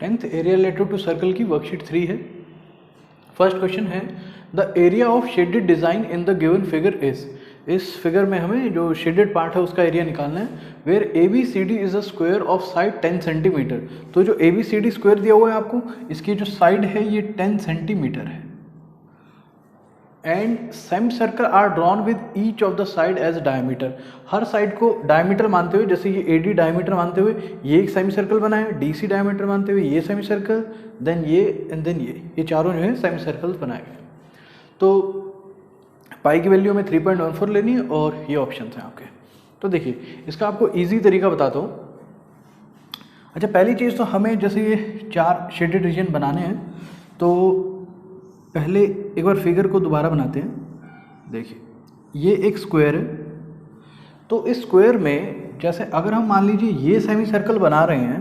10th area related to circle की worksheet 3 है। First question है the area of shaded design in the given figure is. इस figure में हमें जो शेडेड पार्ट है उसका एरिया निकालना है। Where A B C D is a square of side 10 centimetre. तो जो A B C D square दिया हुआ है आपको, इसकी जो साइड है ये 10 सेंटीमीटर है। And semi circle are drawn with each of the side as diameter. हर साइड को डायमीटर मानते हुए, जैसे ये ए डी डायमीटर मानते हुए ये एक सेमी सर्कल बना है, डी सी डायमीटर मानते हुए ये सेमी सर्कल, देन ये एंड देन ये चारों जो है सेमी सर्कल्स बनाए गए। तो पाई की वैल्यू में 3.14 लेनी है और ये ऑप्शन हैं आपके। तो देखिए इसका आपको ईजी तरीका बताता हूँ। अच्छा, पहली चीज़ तो हमें जैसे ये 4 शेडेड रीजन बनाने हैं, तो पहले एक बार फिगर को दोबारा बनाते हैं। देखिए ये एक स्क्वायर है, तो इस स्क्वायर में जैसे अगर हम मान लीजिए ये सेमी सर्कल बना रहे हैं,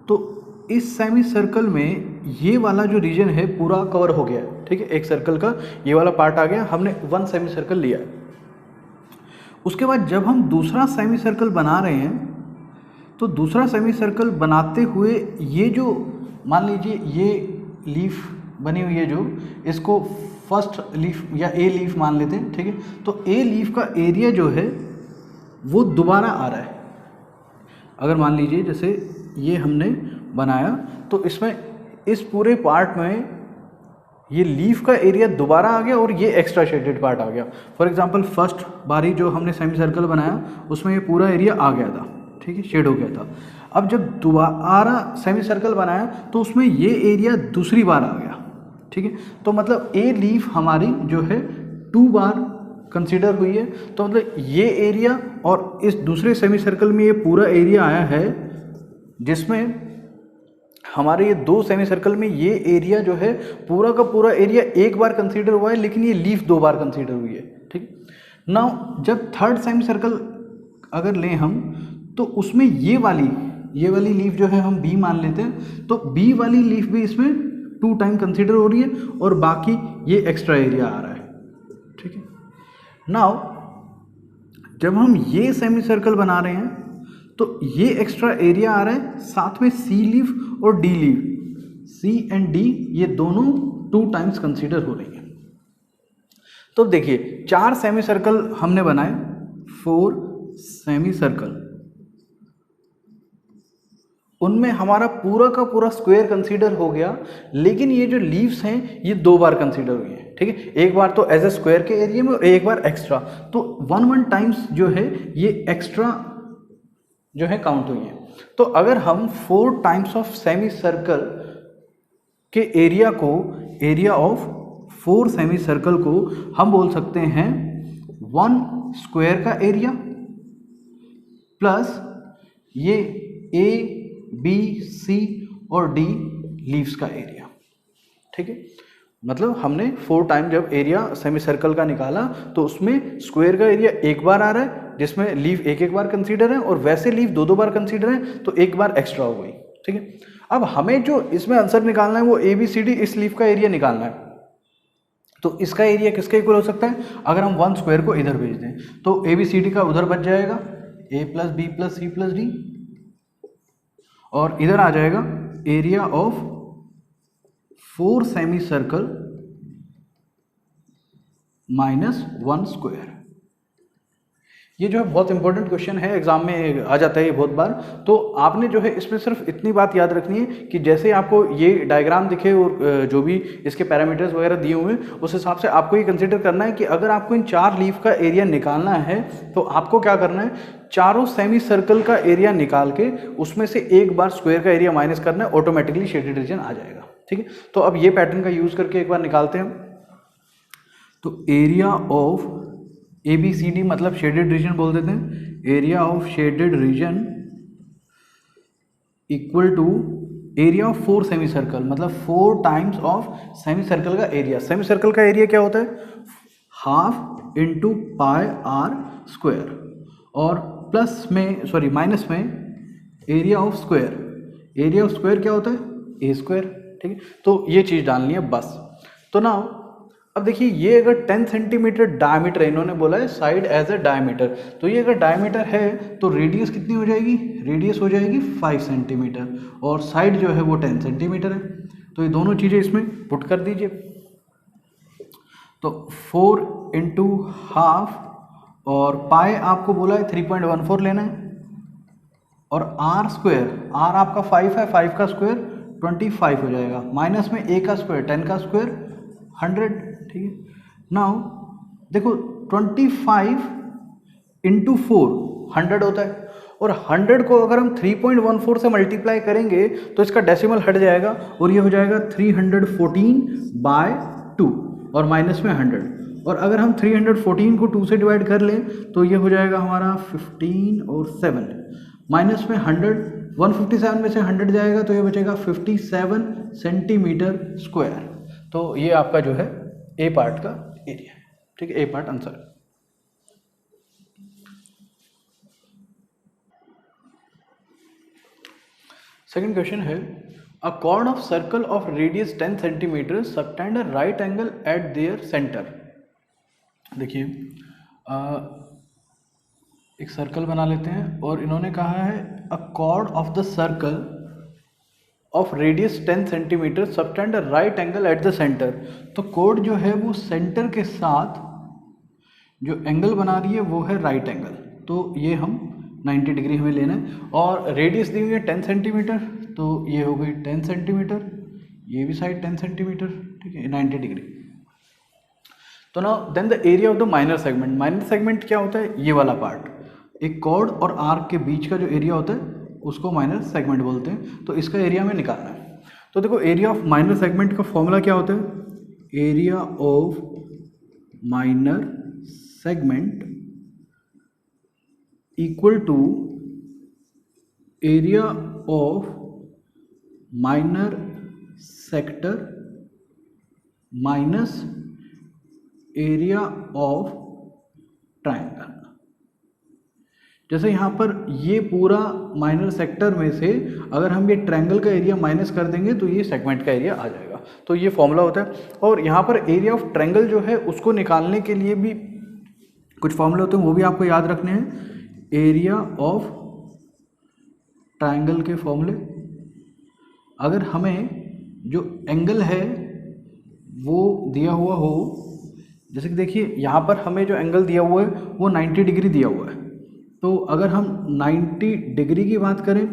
तो इस सेमी सर्कल में ये वाला जो रीजन है पूरा कवर हो गया है। ठीक है, एक सर्कल का ये वाला पार्ट आ गया, हमने 1 सेमी सर्कल लिया है। उसके बाद जब हम दूसरा सेमी सर्कल बना रहे हैं, तो दूसरा सेमी सर्कल बनाते हुए ये जो मान लीजिए ये लीफ बनी हुई है, जो इसको फर्स्ट लीफ या ए लीफ मान लेते हैं। ठीक है, तो ए लीफ का एरिया जो है वो दोबारा आ रहा है। अगर मान लीजिए जैसे ये हमने बनाया, तो इसमें इस पूरे पार्ट में ये लीफ का एरिया दोबारा आ गया और ये एक्स्ट्रा शेडेड पार्ट आ गया। फॉर एग्जांपल फर्स्ट बारी जो हमने सेमी सर्कल बनाया उसमें ये पूरा एरिया आ गया था। ठीक है, शेड हो गया था। अब जब दोबारा सेमी सर्कल बनाया तो उसमें ये एरिया दूसरी बार आ गया। ठीक है, तो मतलब ए लीफ हमारी जो है 2 बार कंसीडर हुई है। तो मतलब ये एरिया और इस दूसरे सेमी सर्कल में ये पूरा एरिया आया है, जिसमें हमारे ये 2 सेमी सर्कल में ये एरिया जो है पूरा का पूरा एरिया एक बार कंसीडर हुआ है, लेकिन ये लीफ 2 बार कंसीडर हुई है। ठीक, नाउ जब थर्ड सेमी सर्कल अगर लें हम, तो उसमें ये वाली लीफ जो है हम बी मान लेते हैं, तो बी वाली लीफ भी इसमें 2 टाइम कंसीडर हो रही है और बाकी ये एक्स्ट्रा एरिया आ रहा है। ठीक है, नाउ जब हम ये सेमी सर्कल बना रहे हैं तो ये एक्स्ट्रा एरिया आ रहा है, साथ में सी लीफ और D leaf, C and D ये दोनों 2 टाइम्स कंसीडर हो रही है। तो देखिए 4 सेमी सर्कल हमने बनाए, 4 सेमी सर्कल, उनमें हमारा पूरा का पूरा स्क्वायर कंसीडर हो गया, लेकिन ये जो लीव्स हैं ये 2 बार कंसीडर हुई है। ठीक है, एक बार तो एज ए स्क्वायर के एरिया में और एक बार एक्स्ट्रा, तो 1 टाइम्स जो है ये एक्स्ट्रा जो है काउंट हुई है। तो अगर हम 4 टाइम्स ऑफ सेमी सर्कल के एरिया को, एरिया ऑफ 4 सेमी सर्कल को हम बोल सकते हैं 1 स्क्वायर का एरिया प्लस ये ए बी सी और डी लीव्स का एरिया। ठीक है, मतलब हमने 4 टाइम जब एरिया सेमी सर्कल का निकाला तो उसमें स्क्वायर का एरिया एक बार आ रहा है, जिसमें लीफ एक बार कंसीडर है, और वैसे लीफ 2 बार कंसीडर है, तो एक बार एक्स्ट्रा हो गई। ठीक है, अब हमें जो इसमें आंसर निकालना है वो ए बी सी डी इस लीफ का एरिया निकालना है। तो इसका एरिया किसके इक्वल हो सकता है? अगर हम 1 स्क्वायर को इधर भेज दें तो ए बी सी डी का उधर बच जाएगा A plus B plus C plus D, और इधर आ जाएगा area of 4 semi circle minus 1 square. ये जो है बहुत इंपॉर्टेंट क्वेश्चन है, एग्जाम में आ जाता है ये बहुत बार। तो आपने जो है इसमें सिर्फ इतनी बात याद रखनी है कि जैसे आपको ये डायग्राम दिखे और जो भी इसके पैरामीटर्स वगैरह दिए हुए हैं उस हिसाब से आपको ये कंसीडर करना है कि अगर आपको इन 4 लीफ का एरिया निकालना है तो आपको क्या करना है, चारों सेमी सर्कल का एरिया निकाल के उसमें से एक बार स्क्वायर का एरिया माइनस करना है, ऑटोमेटिकली शेडेड रीजन आ जाएगा। ठीक है, तो अब ये पैटर्न का यूज करके एक बार निकालते हैं। तो area of A B C D मतलब शेडेड रीजन बोल देते हैं, area of shaded region equal to area of 4 semi circle, मतलब 4 टाइम्स ऑफ सेमी सर्कल का एरिया। सेमी सर्कल का एरिया क्या होता है? Half into pi r square, और प्लस में सॉरी माइनस में area of square. Area of square क्या होता है? A square. ठीक है, तो ये चीज़ डालनी है बस। तो नाउ अब देखिए ये अगर 10 सेंटीमीटर डायमीटर है, इन्होंने बोला है साइड एज अ डायमीटर, तो ये अगर डायमीटर है तो रेडियस कितनी हो जाएगी, रेडियस हो जाएगी 5 सेंटीमीटर और साइड जो है वो 10 सेंटीमीटर है। तो ये दोनों चीज़ें इसमें पुट कर दीजिए। तो 4 इंटू हाफ और पाई आपको बोला है 3.14 लेना है और आर स्क्वायर, आर आपका 5 है, 5 का स्क्वायर 25 हो जाएगा, माइनस में ए का स्क्वायर 10 का स्क्वायर 100, ठीक है। नाउ देखो 25 इंटू 4 100 होता है और 100 को अगर हम 3.14 से मल्टीप्लाई करेंगे तो इसका डेसिमल हट जाएगा और ये हो जाएगा 314/2 और माइनस में 100, और अगर हम 314 को 2 से डिवाइड कर लें तो ये हो जाएगा हमारा 15 और 7 माइनस में 100, 157 में से 100 जाएगा तो ये बचेगा 57 सेंटीमीटर स्क्वायर। तो ये आपका जो है ए पार्ट का एरिया है, ठीक है, ए पार्ट आंसर। सेकंड क्वेश्चन है अ cord of circle of radius 10 centimetre subtend a right angle eight there centre. देखिए एक सर्कल बना लेते हैं और इन्होंने कहा है अ cord of the circle of radius 10 centimetre subtend a right angle at the centre. तो कोड जो है वो सेंटर के साथ जो एंगल बना रही है वो है राइट एंगल, तो ये हम 90 डिग्री हमें लेना है और रेडियस दी हुई है 10 सेंटीमीटर, तो ये हो गई 10 सेंटीमीटर, ये भी साइड 10 सेंटीमीटर, ठीक है, 90 डिग्री। तो ना then the area of the minor segment, minor segment क्या होता है, ये वाला पार्ट, एक कॉर्ड और आर्क के बीच का जो एरिया होता है उसको माइनर सेगमेंट बोलते हैं, तो इसका एरिया हमें निकालना है। तो देखो एरिया ऑफ माइनर सेगमेंट का फॉर्मूला क्या होता है, area of minor segment equal to area of minor sector minus area of triangle. जैसे यहाँ पर ये पूरा माइनर सेक्टर में से अगर हम ये ट्रायंगल का एरिया माइनस कर देंगे तो ये सेगमेंट का एरिया आ जाएगा, तो ये फॉर्मूला होता है। और यहाँ पर एरिया ऑफ ट्रायंगल जो है उसको निकालने के लिए भी कुछ फॉर्मूले होते हैं, वो भी आपको याद रखने हैं। एरिया ऑफ ट्रायंगल के फॉर्मूले, अगर हमें जो एंगल है वो दिया हुआ हो, जैसे कि देखिए यहाँ पर हमें जो एंगल दिया हुआ है वो 90 डिग्री दिया हुआ है, तो अगर हम 90 डिग्री की बात करें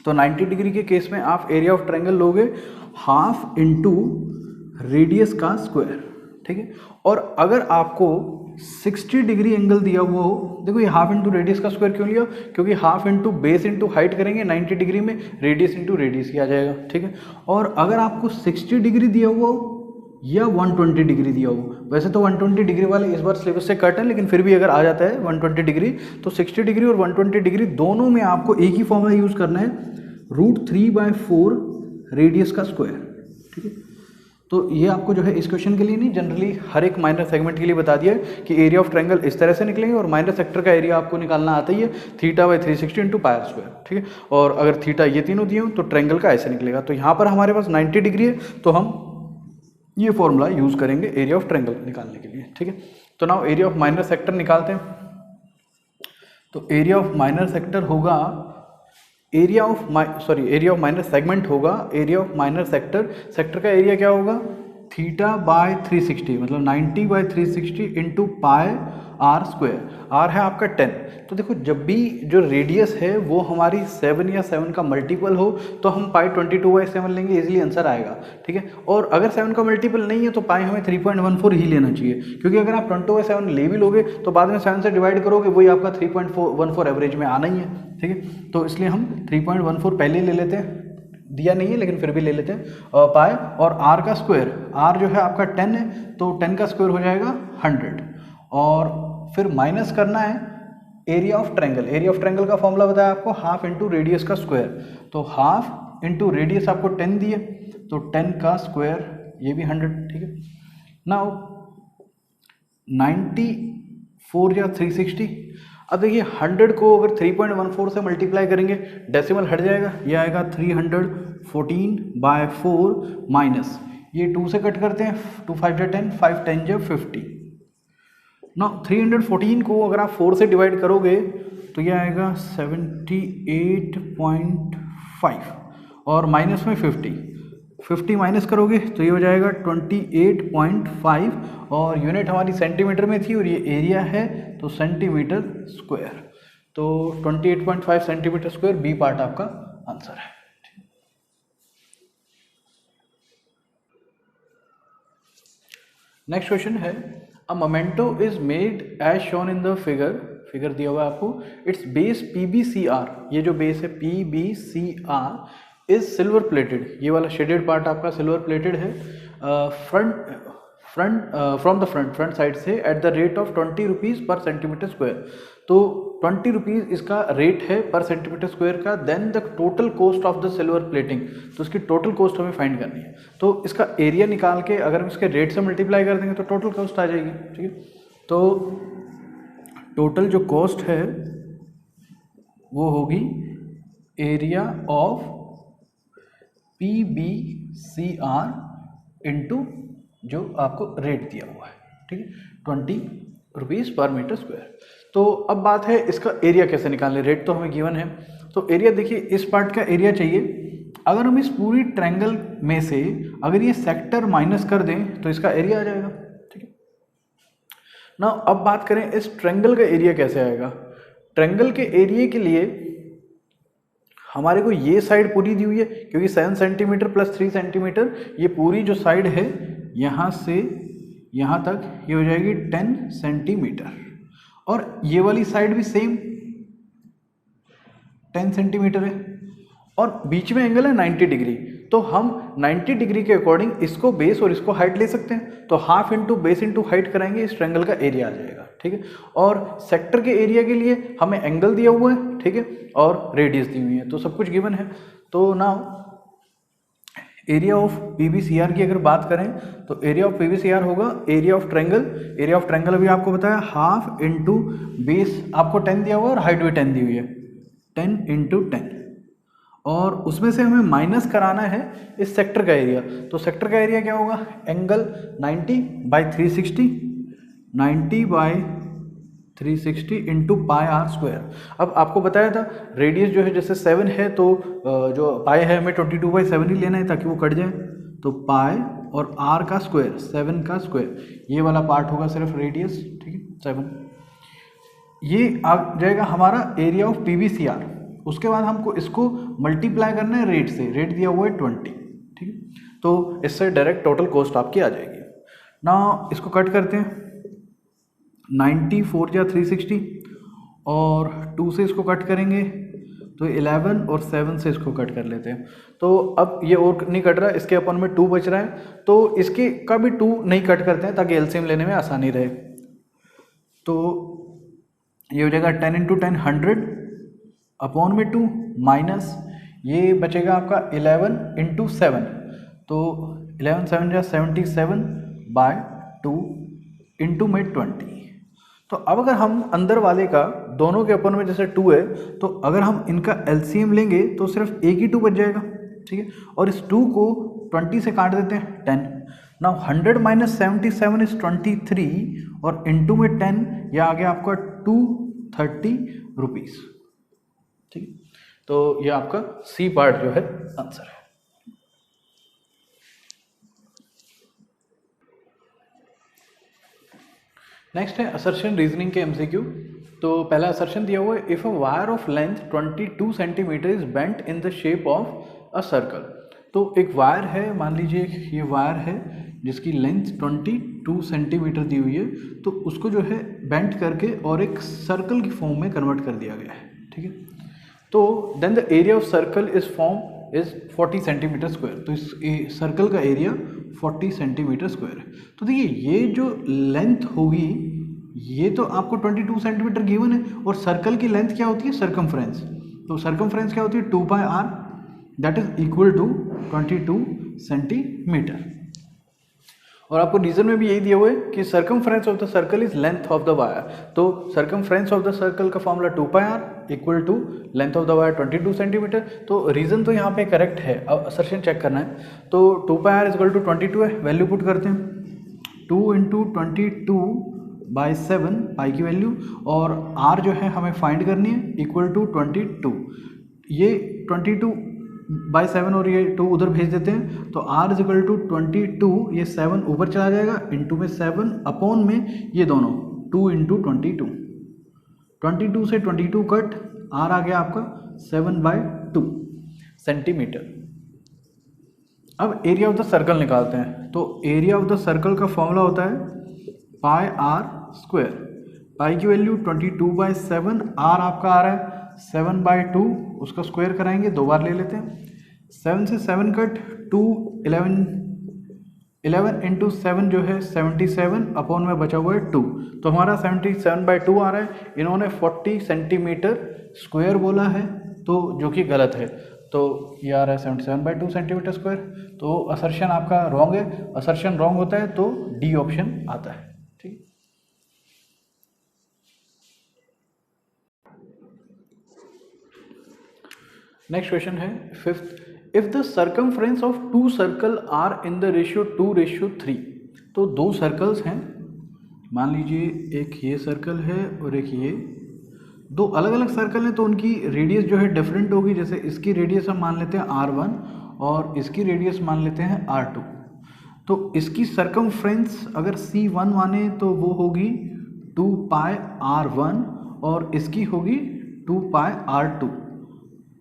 तो 90 डिग्री के केस में आप एरिया ऑफ ट्रायंगल लोगे हाफ इंटू रेडियस का स्क्वायर, ठीक है। और अगर आपको 60 डिग्री एंगल दिया हुआ हो, देखो ये हाफ इंटू रेडियस का स्क्वायर क्यों लिया, क्योंकि half into base into height करेंगे 90 डिग्री में रेडियस इंटू रेडियस ही आ जाएगा, ठीक है। और अगर आपको 60 डिग्री दिया हुआ हो या 120 डिग्री दिया हो, वैसे तो 120 डिग्री वाले इस बार सिलेबस से कट है, लेकिन फिर भी अगर आ जाता है 120 डिग्री तो 60 डिग्री और 120 डिग्री दोनों में आपको एक ही फॉर्मूला यूज़ करना है, √3/4 रेडियस का स्क्वायर, ठीक है। तो ये आपको जो है इस क्वेश्चन के लिए नहीं, जनरली हर एक माइनर सेगमेंट के लिए बता दिया है कि एरिया ऑफ ट्रायंगल इस तरह से निकलेंगे और माइनर सेक्टर का एरिया आपको निकालना आता ही है θ/360 इंटू पाई स्क्वायर, ठीक है। और अगर थीटा ये तीनों दिए हो तो ट्रायंगल का ऐसे निकलेगा। तो यहाँ पर हमारे पास 90 डिग्री है तो हम ये फॉर्मूला यूज़ करेंगे एरिया ऑफ ट्रायंगल निकालने के लिए, ठीक है। तो now area of minor sector निकालते हैं। तो एरिया ऑफ माइनर सेक्टर होगा एरिया ऑफ माइनर सेगमेंट होगा area of minor sector, sector का एरिया क्या होगा θ/360, मतलब 90/360 into pi r square, r है आपका 10। तो देखो जब भी जो रेडियस है वो हमारी 7 या 7 का मल्टीपल हो तो हम पाई 22/7 लेंगे, इजीली आंसर आएगा, ठीक है। और अगर 7 का मल्टीपल नहीं है तो पाई हमें 3.14 ही लेना चाहिए, क्योंकि अगर आप 22/7 ले भी लोगे तो बाद में 7 से डिवाइड करोगे वही आपका 3.14 एवरेज में आना ही है, ठीक है। तो इसलिए हम 3.14 पहले ले लेते हैं, दिया नहीं है लेकिन फिर भी ले लेते हैं पाई, और आर का स्क्वायर, आर जो है आपका 10 है तो 10 का स्क्वायर हो जाएगा 100, और फिर माइनस करना है area of triangle. Area of triangle का फॉर्मूला बताया आपको हाफ इंटू रेडियस का स्क्वायर, तो हाफ इंटू रेडियस आपको 10 दिए तो 10 का स्क्वायर ये भी 100, ठीक है। नाउ 94 या 360, अब देखिए 100 को अगर 3.14 से मल्टीप्लाई करेंगे डेसिमल हट जाएगा, ये आएगा 314/4 माइनस ये 2 से कट करते हैं, 2 5 जा 10, 5 10 जा 50। ना 314 को अगर आप 4 से डिवाइड करोगे तो ये आएगा 78.5 और माइनस में 50 माइनस करोगे तो ये हो जाएगा 28.5 और यूनिट हमारी सेंटीमीटर में थी और ये एरिया है तो सेंटीमीटर स्क्वायर। तो 28.5 सेंटीमीटर स्क्वायर बी पार्ट आपका आंसर है। नेक्स्ट क्वेश्चन है a memento is made as shown in the figure दिया हुआ है आपको। इट्स बेस PbCr, ये जो बेस है PbCr इज सिल्वर प्लेटेड, ये वाला शेडेड पार्ट आपका सिल्वर प्लेटेड है फ्रॉम द फ्रंट साइड से at the rate of 20 rupees per centimetre square. तो 20 रुपीज़ इसका रेट है पर सेंटीमीटर स्क्वायर का। Then the total cost of the silver plating, तो इसकी टोटल कॉस्ट हमें फाइंड करनी है। तो इसका एरिया निकाल के अगर हम इसके रेट से मल्टीप्लाई कर देंगे तो टोटल कॉस्ट आ जाएगी। ठीक है, तो टोटल जो कॉस्ट है वो होगी एरिया ऑफ PbCr इंटू जो आपको रेट दिया हुआ है। ठीक है, 20 रुपीज़ पर मीटर स्क्वायर। तो अब बात है इसका एरिया कैसे निकालें। रेट तो हमें गिवन है, तो एरिया देखिए इस पार्ट का एरिया चाहिए। अगर हम इस पूरी ट्रायंगल में से अगर ये सेक्टर माइनस कर दें तो इसका एरिया आ जाएगा। ठीक है ना, अब बात करें इस ट्रायंगल का एरिया कैसे आएगा। ट्रायंगल के एरिया के लिए हमारे को ये साइड पूरी दी हुई है क्योंकि 7 सेंटीमीटर प्लस 3 सेंटीमीटर, ये पूरी जो साइड है यहाँ से यहाँ तक ये हो जाएगी 10 सेंटीमीटर और ये वाली साइड भी सेम 10 सेंटीमीटर है और बीच में एंगल है 90 डिग्री। तो हम 90 डिग्री के अकॉर्डिंग इसको बेस और इसको हाइट ले सकते हैं। तो half into base into height कराएंगे, इस ट्रायंगल का एरिया आ जाएगा। ठीक है, और सेक्टर के एरिया के लिए हमें एंगल दिया हुआ है, ठीक है, और रेडियस दी हुई है, तो सब कुछ गिवन है। तो नाउ एरिया ऑफ PbCr की अगर बात करें तो एरिया ऑफ PbCr होगा area of triangle. Area of triangle अभी आपको बताया हाफ इंटू बेस, आपको 10 दिया हुआ है और हाइट भी 10 दी हुई है, 10 इंटू 10 और उसमें से हमें माइनस कराना है इस सेक्टर का एरिया। तो सेक्टर का एरिया क्या होगा, angle 90/360, 90/360 into pi r square. अब आपको बताया था रेडियस जो है जैसे 7 है तो जो पाई है हमें 22/7 ही लेना है ताकि वो कट जाए। तो पाई और आर का स्क्वायर 7 का स्क्वायर, ये वाला पार्ट होगा सिर्फ रेडियस। ठीक है, 7 ये आ जाएगा हमारा एरिया ऑफ PbCr। उसके बाद हमको इसको मल्टीप्लाई करना है रेट से, रेट दिया हुआ है 20। ठीक है, तो इससे डायरेक्ट टोटल कॉस्ट आपकी आ जाएगी ना। इसको कट करते हैं, 94 या 360 और 2 से इसको कट करेंगे तो 11 और 7 से इसको कट कर लेते हैं। तो अब ये और नहीं कट रहा है, इसके अपन में 2 बच रहा है तो इसके का भी 2 नहीं कट करते हैं ताकि एलसीएम लेने में आसानी रहे। तो ये हो जाएगा 10 इंटू 10 100 अपॉन में 2 माइनस ये बचेगा आपका 11 इंटू 7, तो 11 7 जा 77/2 इंटू में 20। तो अब अगर हम अंदर वाले का दोनों के अपन में जैसे 2 है तो अगर हम इनका एलसीएम लेंगे तो सिर्फ एक ही 2 बच जाएगा। ठीक है, और इस 2 को 20 से काट देते हैं 10। नाउ 100 माइनस 77 इज 23 और इंटू में 10 यह आ गया आपका 230 रुपीज़। ठीक है, तो ये आपका सी पार्ट जो है आंसर है। नेक्स्ट है असर्शन रीजनिंग के MCQ। तो पहला असर्शन दिया हुआ है if a wire of length 22 centimetre is bent in the shape of a circle. तो एक वायर है, मान लीजिए ये वायर है जिसकी लेंथ 22 सेंटीमीटर दी हुई है, तो उसको जो है बेंट करके और एक सर्कल की फॉर्म में कन्वर्ट कर दिया गया है। ठीक है, तो then the area of circle is 40 centimetre square. तो इस सर्कल का एरिया 40 सेंटीमीटर स्क्वायर है। तो देखिए ये जो लेंथ होगी ये तो आपको 22 सेंटीमीटर गिवन है और सर्कल की लेंथ क्या होती है, सर्कमफ्रेंस। तो सर्कमफ्रेंस क्या होती है 2πr, that is equal to 22 centimetre. और आपको रीजन में भी यही दिया हुआ है कि circumference of the circle is length of the wire. तो सर्कमफ्रेंस ऑफ द सर्कल का formula 2πr equal to length of the wire 22 centimetre. तो रीजन तो यहाँ पे करेक्ट है, अब असर्शन चेक करना है। तो 2πr इक्वल टू 22 है, वैल्यू पुट करते हैं 2 इंटू 22/7 पाई की वैल्यू, और r जो है हमें फाइंड करनी है इक्वल टू 22। ये 22/7 और ये 2 उधर भेज देते हैं, तो r इज इक्वल टू 22, ये 7 ऊपर चला जाएगा, इंटू में 7 अपॉन में ये दोनों 2 इंटू 22 से 22 कट, r आ गया आपका 7/2 सेंटीमीटर। अब एरिया ऑफ द सर्कल निकालते हैं। तो एरिया ऑफ द सर्कल का फॉर्मूला होता है πr²। पाई की वैल्यू 22/7, r आपका आ रहा है 7/2, उसका स्क्वायर कराएंगे, 2 बार ले लेते हैं। 7 से 7 कट, 2 11 इंटू 7 जो है 77 अपॉन में बचा हुआ है 2, तो हमारा 77/2 आ रहा है। इन्होंने 40 सेंटीमीटर स्क्वायर बोला है, तो जो कि गलत है, तो ये आ रहा है 77/2 सेंटीमीटर स्क्वायर। तो असर्शन आपका रॉन्ग है, असर्शन रॉन्ग होता है तो डी ऑप्शन आता है। ठीक, नेक्स्ट क्वेश्चन है 5th, if the circumference of 2 circle are in the ratio 2:3। तो 2 सर्कल्स हैं, मान लीजिए एक ये सर्कल है और एक ये, 2 अलग अलग सर्कल हैं, तो उनकी रेडियस जो है डिफरेंट होगी। जैसे इसकी रेडियस हम मान लेते हैं r1 और इसकी रेडियस मान लेते हैं r2। तो इसकी सर्कमफ्रेंस अगर c1 माने तो वो होगी 2πr1 और इसकी होगी 2πr2,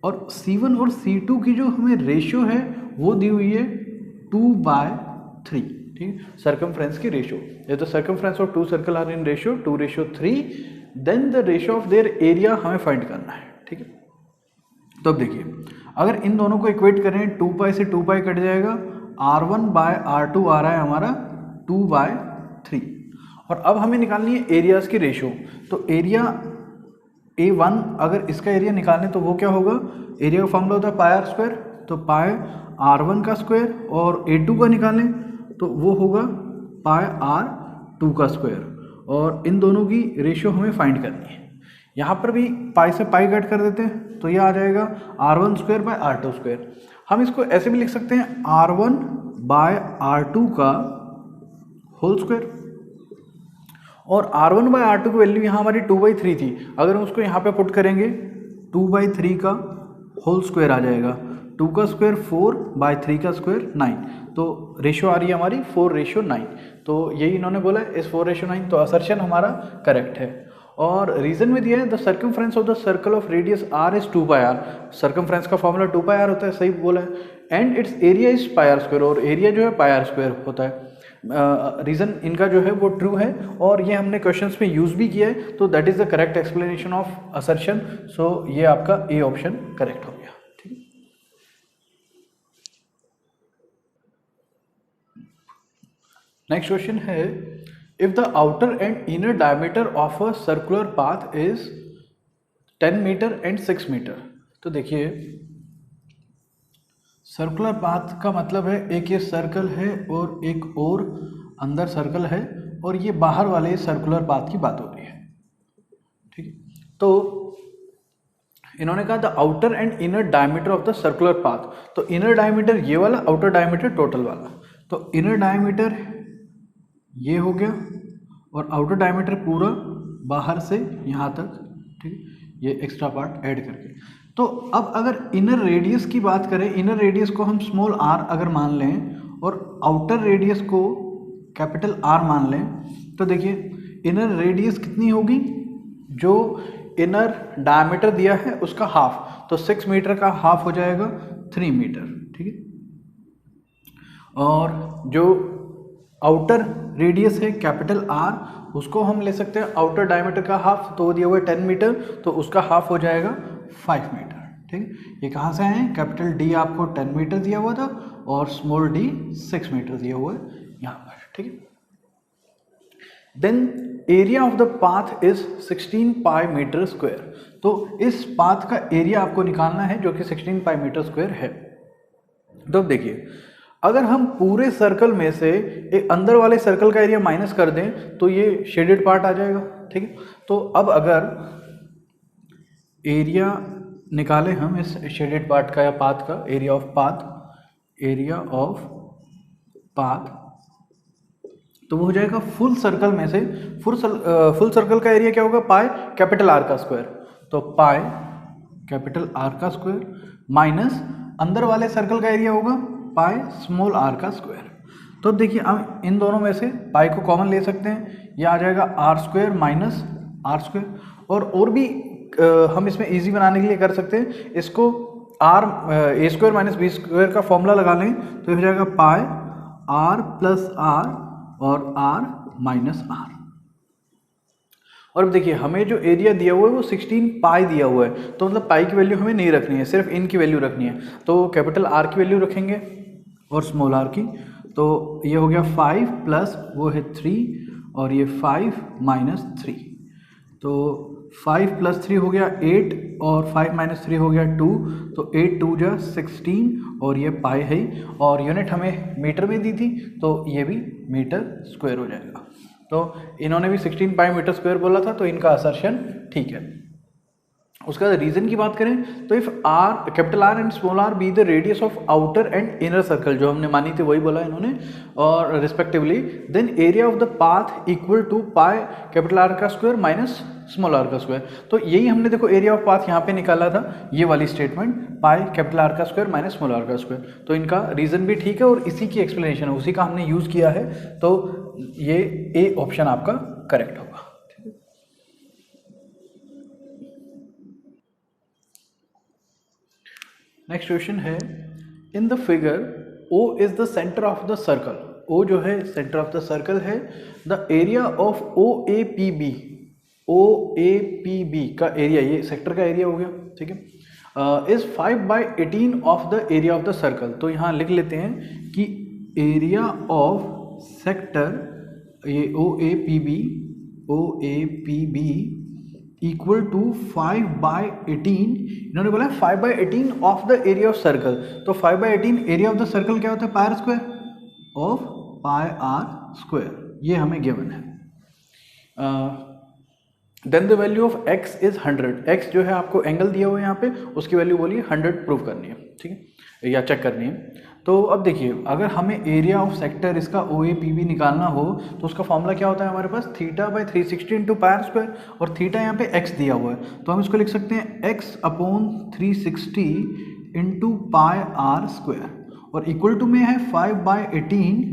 और C1 और C2 की जो हमें रेशियो है वो दी हुई है 2/3। ठीक, सर्कमफ्रेंस की रेशियो, ये तो circumference of 2 circle are in ratio 2:3, then the ratio of their area हमें फाइंड करना है। ठीक है, तो अब देखिए, अगर इन दोनों को इक्वेट करें, 2π से 2π कट जाएगा, r1/r2 आ रहा है हमारा 2/3। और अब हमें निकालनी है एरियाज की रेशियो। तो एरिया A1 अगर इसका एरिया निकालें तो वो क्या होगा, एरिया का फॉर्मूला होता है πr², तो πr1 का स्क्वायर, और A2 का निकालें तो वो होगा πr2 का स्क्वायर, और इन दोनों की रेशियो हमें फाइंड करनी है। यहाँ पर भी पाई से पाई कट कर देते हैं, तो ये आ जाएगा r1² r2²। हम इसको ऐसे भी लिख सकते हैं r1/r2 का होल स्क्वायर, और r1/r2 की वैल्यू यहाँ हमारी 2/3 थी, अगर हम उसको यहाँ पे पुट करेंगे 2/3 का होल स्क्वायर आ जाएगा, 2 का स्क्वायर 4/3 का स्क्वायर 9, तो रेशियो आ रही है हमारी 4:9। तो यही इन्होंने बोला है इस 4:9, तो असर्शन हमारा करेक्ट है। और रीजन में दिया है the circumference of the circle of radius r is 2πr। Circumference का फॉर्मूला 2πr होता है, सही बोला है, and it's area is πr², और एरिया जो है πr² होता है। रीज़न इनका जो है वो ट्रू है, और ये हमने क्वेश्चंस में यूज़ भी किया है, तो that is the correct explanation of assertion. So ये आपका ए ऑप्शन करेक्ट हो गया। ठीक है, नेक्स्ट क्वेश्चन है if the outer and inner diameter of a circular path is 10 metre and 6 metre. तो देखिए, सर्कुलर पाथ का मतलब है एक ये सर्कल है और एक और अंदर सर्कल है, और ये बाहर वाले सर्कुलर पाथ की बात हो रही है। ठीक है, तो इन्होंने कहा the outer and inner diameter of the circular path. तो इनर डायमीटर ये वाला, आउटर डायमीटर टोटल वाला। तो इनर डायमीटर ये हो गया, और आउटर डायमीटर पूरा बाहर से यहाँ तक। ठीक, ये एक्स्ट्रा पार्ट ऐड करके। तो अब अगर इनर रेडियस की बात करें, इनर रेडियस को हम स्मॉल r अगर मान लें और आउटर रेडियस को कैपिटल R मान लें, तो देखिए इनर रेडियस कितनी होगी, जो इनर डायमीटर दिया है उसका हाफ, तो 6 मीटर का हाफ हो जाएगा 3 मीटर। ठीक है, और जो आउटर रेडियस है कैपिटल R, उसको हम ले सकते हैं आउटर डायमीटर का हाफ, तो वो दिया हुआ है 10 मीटर, तो उसका हाफ हो जाएगा 5 मीटर। ठीक, ये कहाँ से आए, कैपिटल D आपको 10 मीटर दिया हुआ था और स्मॉल d 6 मीटर दिया हुआ है यहाँ पर। ठीक है, then area of the path is 16 pi metre square. तो इस पाथ का एरिया आपको निकालना है जो कि 16 पाई मीटर स्क्वायर है। तो अब देखिए, अगर हम पूरे सर्कल में से एक अंदर वाले सर्कल का एरिया माइनस कर दें तो ये शेडेड पार्ट आ जाएगा, ठीक है। तो अब अगर एरिया निकालें हम इस शेडेड पार्ट का या पाथ का, एरिया ऑफ पाथ, तो वो हो जाएगा फुल सर्कल में से फुल सर्कल का एरिया क्या होगा, पाई कैपिटल आर का स्क्वायर। तो पाई कैपिटल आर का स्क्वायर माइनस अंदर वाले सर्कल का एरिया होगा पाई स्मॉल आर का स्क्वायर। तो देखिए हम इन दोनों में से पाई को कॉमन ले सकते हैं, ये आ जाएगा r square minus r square. और भी हम इसमें इजी बनाने के लिए कर सकते हैं, इसको or a square minus b square का फॉर्मूला लगा लें तो हो जाएगा पाई आर प्लस आर और आर माइनस आर। और अब देखिए हमें जो एरिया दिया हुआ है वो 16 पाई दिया हुआ है, तो मतलब पाई की वैल्यू हमें नहीं रखनी है, सिर्फ इन की वैल्यू रखनी है। तो कैपिटल आर की वैल्यू रखेंगे और स्मॉल आर की, तो ये हो गया 5 प्लस वो है 3 और ये 5 माइनस 3, तो 5 प्लस 3 हो गया 8 और 5 माइनस 3 हो गया 2, तो 8 2 जा 16 और ये पाई है और यूनिट हमें मीटर में दी थी तो ये भी मीटर स्क्वायर हो जाएगा। तो इन्होंने भी 16 पाई मीटर स्क्वायर बोला था, तो इनका असर्शन ठीक है। उसका रीजन की बात करें तो if R capital R and small r be the radius of outer and inner circle, जो हमने मानी थी वही बोला इन्होंने, और respectively then area of the path equal to pi capital R का स्क्वायर माइनस स्मॉल आर का स्क्वायर। तो यही हमने देखो एरिया ऑफ पाथ यहाँ पे निकाला था, ये वाली स्टेटमेंट पाई कैपिटल आर का स्क्वायर माइनस स्मॉल आर का स्क्वायर। तो इनका रीजन भी ठीक है और इसी की एक्सप्लेनेशन है, उसी का हमने यूज किया है, तो ये ए ऑप्शन आपका करेक्ट होगा। नेक्स्ट क्वेश्चन है, इन the figure O is the centre of the circle, O जो है सेंटर ऑफ द सर्कल है, the area of OAPB, OAPB का एरिया, ये सेक्टर का एरिया हो गया, ठीक है, is 5/18 of the area of the circle. तो यहाँ लिख लेते हैं कि एरिया ऑफ सेक्टर ये OAPB इक्वल टू 5/18, इन्होंने बोला 5/18 of the area of circle. तो 5/18 एरिया ऑफ द सर्कल क्या होता है, pi r square of pi r square, ये हमें गिवन है। Then the value of x is 100, x जो है आपको एंगल दिया हुआ है यहाँ पे, उसकी वैल्यू बोलिए 100 प्रूव करनी है, ठीक है, या चेक करनी है। तो अब देखिए अगर हमें एरिया ऑफ सेक्टर इसका OAPB निकालना हो तो उसका फॉर्मूला क्या होता है हमारे पास, θ/360 इंटू पाई आर स्क्वायर, और थीटा यहाँ पे x दिया हुआ है, तो हम इसको लिख सकते हैं x/360 into pi r square, और इक्वल टू में है 5/18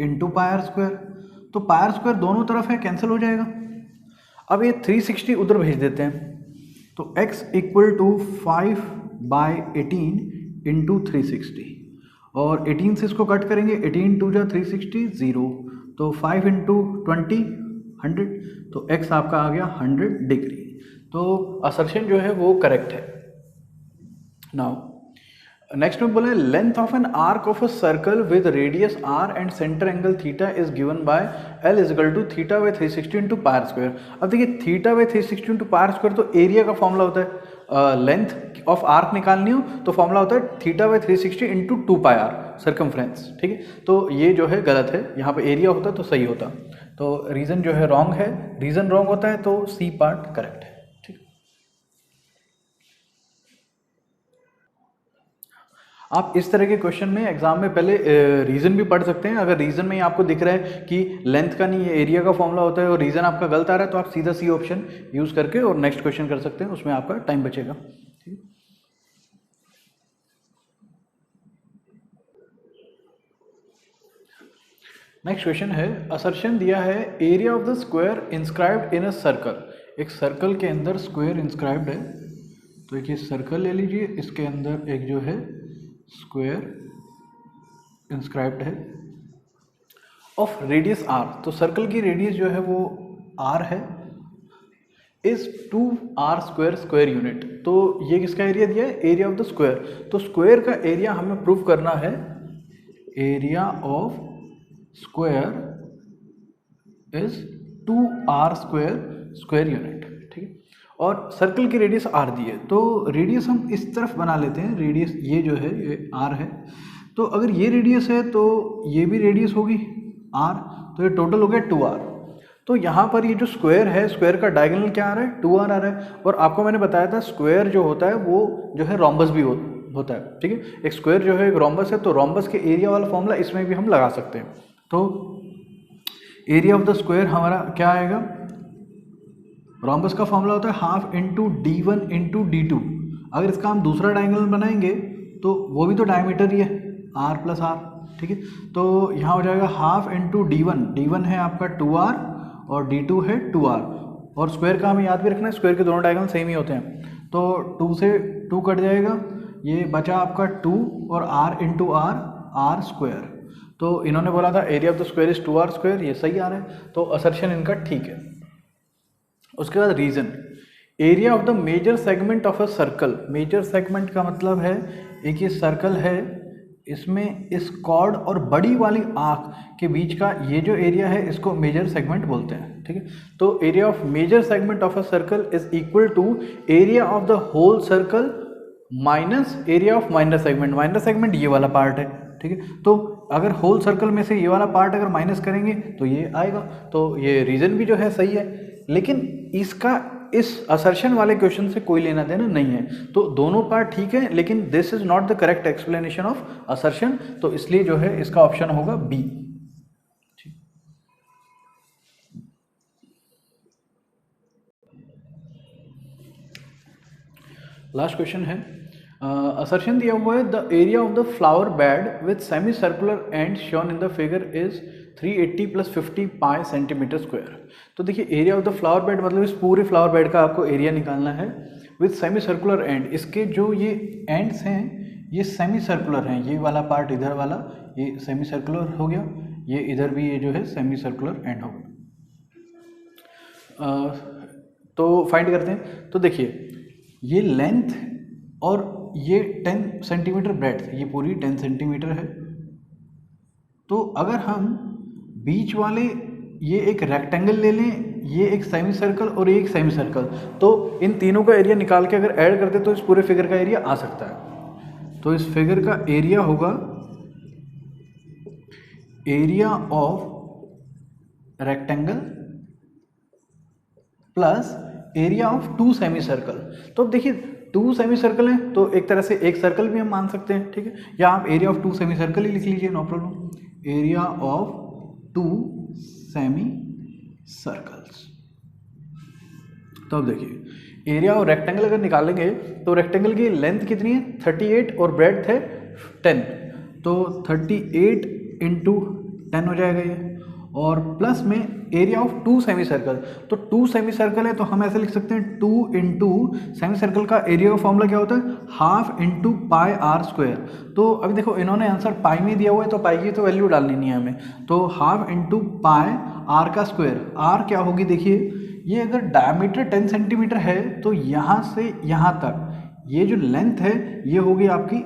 इंटू पाई आर स्क्वायर। तो पाई आर स्क्वायर दोनों तरफ है, कैंसिल हो जाएगा। अब ये 360 उधर भेज देते हैं, तो x इक्वल टू 5/18 इंटू 360, और 18 से इसको कट करेंगे, 18 2 जा 360 0, तो 5 इंटू 20 100, तो x आपका आ गया 100 डिग्री। तो असर्शन जो है वो करेक्ट है। नाउ नेक्स्ट में बोले length of an arc of a circle with radius r and centre angle theta is given by L is equal to θ/360 into pi r square. अब देखिए θ/360 इंटू पाई आर स्क्वायर, तो area का formula होता है, length of arc निकालनी हो तो formula होता है θ/360 इंटू 2 पाई आर सर्कमफ्रेंस, ठीक है। तो ये जो है गलत है, यहाँ पे एरिया होता तो सही होता, तो रीजन जो है रॉन्ग है, रीजन रॉन्ग होता है तो सी पार्ट करेक्ट है, ठीक। आप इस तरह के क्वेश्चन में एग्जाम में पहले रीजन भी पढ़ सकते हैं। अगर रीजन में ही आपको दिख रहा है कि लेंथ का नहीं, एरिया का फॉर्मूला होता है और रीजन आपका गलत आ रहा है, तो आप सीधा सी ऑप्शन यूज करके और नेक्स्ट क्वेश्चन कर सकते हैं, उसमें आपका टाइम बचेगा। नेक्स्ट क्वेश्चन है, असर्शन दिया है area of the square inscribed in a circle, एक सर्कल के अंदर स्क्वायर इंस्क्राइब्ड है, तो एक ये सर्कल ले लीजिए, इसके अंदर एक जो है स्क्वायर इंस्क्राइब्ड है ऑफ रेडियस r, तो सर्कल की रेडियस जो है वो r है, is 2r square square unit. तो ये किसका एरिया दिया है, एरिया ऑफ द स्क्वायर। तो स्क्वायर का एरिया हमें प्रूव करना है, area of square is 2r square square unit, ठीक है। और सर्कल की रेडियस r दी है, तो रेडियस हम इस तरफ बना लेते हैं, रेडियस ये जो है ये r है, तो अगर ये रेडियस है तो ये भी रेडियस होगी r, तो ये टोटल हो गया 2r। तो यहाँ पर ये जो स्क्वायर है, स्क्वायर का डायगोनल क्या आ रहा है, 2r आ रहा है। और आपको मैंने बताया था स्क्वायर जो होता है वो जो है रोम्बस भी होता है, ठीक है। एक स्क्वायर जो है एक रोम्बस है, तो रोम्बस के एरिया वाला फॉर्मूला इसमें भी हम लगा सकते हैं। तो एरिया ऑफ द स्क्वायर हमारा क्या आएगा, रोम्बस का फॉर्मूला होता है half into d1 into d2। अगर इसका हम दूसरा डायगोनल बनाएंगे तो वो भी तो डायमीटर ही है, r प्लस r, ठीक है। तो यहाँ हो जाएगा हाफ इंटू d1 है आपका 2r और d2 है 2r। और स्क्वायर का हमें याद भी रखना है, स्क्वायर के दोनों डायगोनल सेम ही होते हैं। तो 2 से 2 कट जाएगा, ये बचा आपका 2 और r इंटू r स्क्वायर। तो इन्होंने बोला था area of the square is 2r square, ये सही आ रहा है, तो असर्शन इनका ठीक है। उसके बाद reason, area of the major segment of a circle. Major segment का मतलब है एक ये सर्कल है, इसमें इस कॉर्ड और बड़ी वाली आंख के बीच का ये जो एरिया है इसको मेजर सेगमेंट बोलते हैं, ठीक है। तो area of major segment of a circle is equal to area of the whole circle minus area of minor segment. Minor segment ये वाला पार्ट है, ठीक है। तो अगर होल सर्कल में से ये वाला पार्ट अगर माइनस करेंगे तो ये आएगा। तो ये रीजन भी जो है सही है, लेकिन इसका इस असर्शन वाले क्वेश्चन से कोई लेना देना नहीं है। तो दोनों पार्ट ठीक है, लेकिन this is not the correct explanation of assertion, तो इसलिए जो है इसका ऑप्शन होगा बी। लास्ट क्वेश्चन है, असर्शन दिया हुआ है the area of the flower bed with semi circular and shown in the figure is 380 plus 50 pi centimetre square. तो देखिए area of the flower bed मतलब इस पूरे फ्लावर बेड का आपको एरिया निकालना है विथ सेमी सर्कुलर एंड। इसके जो ये एंड्स हैं ये सेमी सर्कुलर हैं, ये वाला पार्ट इधर वाला ये सेमी सर्कुलर हो गया, ये इधर भी ये जो है सेमी सर्कुलर एंड हो गया। तो फाइंड करते हैं। तो देखिए ये लेंथ और ये 10 सेंटीमीटर ब्रेड्थ, ये पूरी 10 सेंटीमीटर है। तो अगर हम बीच वाले ये एक रेक्टेंगल ले लें, ये एक सेमी सर्कल और एक सेमी सर्कल, तो इन तीनों का एरिया निकाल के अगर ऐड करते तो इस पूरे फिगर का एरिया आ सकता है। तो इस फिगर का एरिया होगा area of rectangle plus area of 2 semi circle. तो अब देखिए 2 सेमी सर्कल हैं तो एक तरह से एक सर्कल भी हम मान सकते हैं, ठीक है। या आप एरिया ऑफ 2 सेमी सर्कल ही लिख लीजिए, no problem. Area of 2 semi circles. तो अब देखिए एरिया ऑफ रेक्टेंगल अगर निकालेंगे तो रेक्टेंगल की लेंथ कितनी है 38 और ब्रेड्थ है 10, तो 38 इंटू 10 हो जाएगा ये, और प्लस में एरिया ऑफ 2 सेमी सर्कल। तो 2 सेमी सर्कल है तो हम ऐसे लिख सकते हैं 2 इंटू सेमी सर्कल का एरिया का फॉर्मूला क्या होता है half into pi r square. तो अभी देखो इन्होंने आंसर पाई में दिया हुआ है तो पाई की तो वैल्यू डालनी नहीं है हमें, तो हाफ इंटू पाई आर का स्क्वायर। आर क्या होगी देखिए, ये अगर डायमीटर 10 सेंटीमीटर है तो यहाँ से यहाँ तक ये जो लेंथ है ये होगी आपकी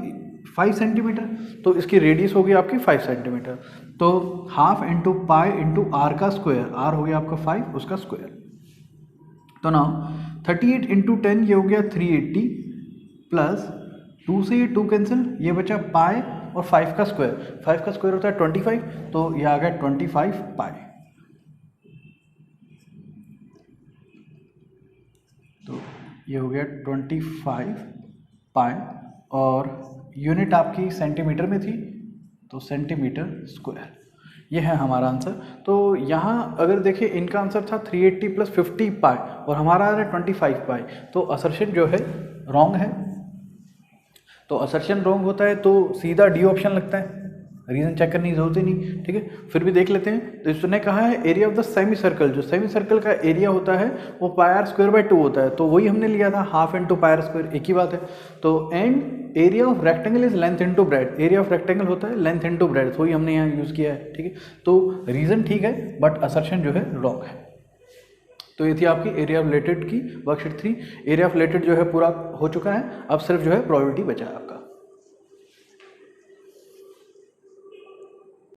5 सेंटीमीटर, तो इसकी रेडियस होगी आपकी 5 सेंटीमीटर। तो half into pi into r का स्क्वायर, आर हो गया आपका 5 उसका स्क्वायर। तो ना 38 इंटू 10 ये हो गया 380 प्लस 2 से ये 2 कैंसिल, ये बचा पाई और 5 का स्क्वायर। 5 का स्क्वायर होता है 25, तो ये आ गया 25 पाई। तो ये हो गया 25 पाई और यूनिट आपकी सेंटीमीटर में थी तो सेंटीमीटर स्क्वायर, ये है हमारा आंसर। तो यहाँ अगर देखिए इनका आंसर था 380 प्लस 50 पाई और हमारा आ रहा है 25 पाई, तो असर्शन जो है रॉन्ग है। तो असर्शन रॉन्ग होता है तो सीधा डी ऑप्शन लगता है, रीजन चेक करने की जरूरत ही नहीं, ठीक है। फिर भी देख लेते हैं। तो इसने कहा है area of the semi circle, जो सेमी सर्कल का एरिया होता है वो पाई आर स्क्वायर बाय 2 होता है, तो वही हमने लिया था half into pi r square, एक ही बात है। तो and area of rectangle is length into breadth, area of rectangle होता है लेंथ इंटू ब्रेड, वही हमने यहाँ यूज़ किया है, ठीक है। तो रीजन ठीक है बट असर्शन जो है रॉन्ग है। तो ये थी आपकी एरिया ऑफ रिलेटेड की वर्कशीट 3। एरिया ऑफ रिलेटेड जो है पूरा हो चुका है, अब सिर्फ जो है प्रोबेबिलिटी बचा है आपका।